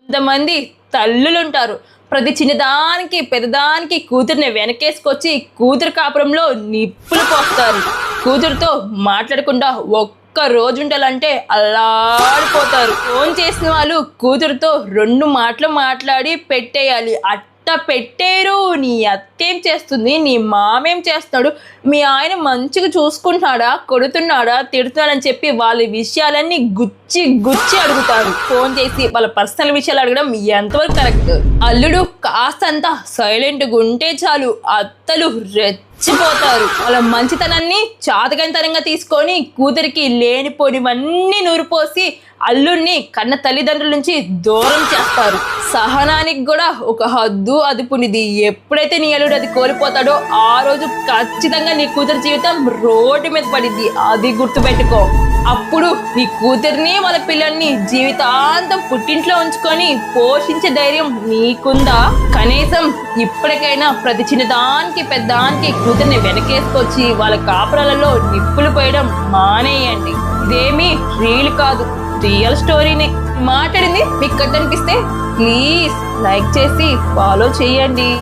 కొంతమంది తల్లులుంటారు, ప్రతి చిన్నదానికి పెద్దదానికి కూతుర్ని వెనకేసుకొచ్చి కూతురు కాపురంలో నిప్పులు పోస్తారు. కూతురుతో మాట్లాడకుండా ఒక్క రోజు ఉండాలంటే అల్లాడిపోతారు. ఫోన్ చేసిన వాళ్ళు కూతురుతో 2 మాటలు మాట్లాడి పెట్టేయాలి. పెట్టేరు. నీ అత్తేం చేస్తుంది, నీ మామేం చేస్తున్నాడు, మీ ఆయన మంచిగా చూసుకుంటున్నాడా, కొడుతున్నాడా, తిడుతున్నాడని చెప్పి వాళ్ళ విషయాలన్నీ గుచ్చి అడుగుతారు. ఫోన్ చేసి వాళ్ళ పర్సనల్ విషయాలు అడగడం ఎంతవరకు కరెక్ట్? అల్లుడు కాస్తంత సైలెంట్గా ఉంటే చాలు అత్తలు రెచ్చిపోతారు. వాళ్ళ మంచితనాన్ని చాతకంతరంగా తీసుకొని కూతురికి లేనిపోనివన్నీ నూరిపోసి అల్లుడిని కన్న తల్లిదండ్రుల నుంచి దూరం చేస్తారు. సహనానికి కూడా ఒక హద్దు అదుపునిది. ఎప్పుడైతే నీ అల్లుడు అది కోల్పోతాడో ఆ రోజు ఖచ్చితంగా నీ కూతురు జీవితం రోడ్డు మీద పడిద్ది. అది గుర్తుపెట్టుకో. అప్పుడు నీ కూతుర్ని వాళ్ళ పిల్లల్ని జీవితాంతం పుట్టింట్లో ఉంచుకొని పోషించే ధైర్యం నీకుందా? కనీసం ఇప్పటికైనా ప్రతి చిన్నదానికి పెద్దానికి కూతుర్ని వెనకేసుకొచ్చి వాళ్ళ కాపురాలలో నిప్పులు పోయడం మానేయండి. ఇదేమీ రీల్ కాదు, రియల్ స్టోరీని. మాట్లాడింది మీకు కథ అనిపిస్తే ప్లీజ్ లైక్ చేసి ఫాలో చేయండి.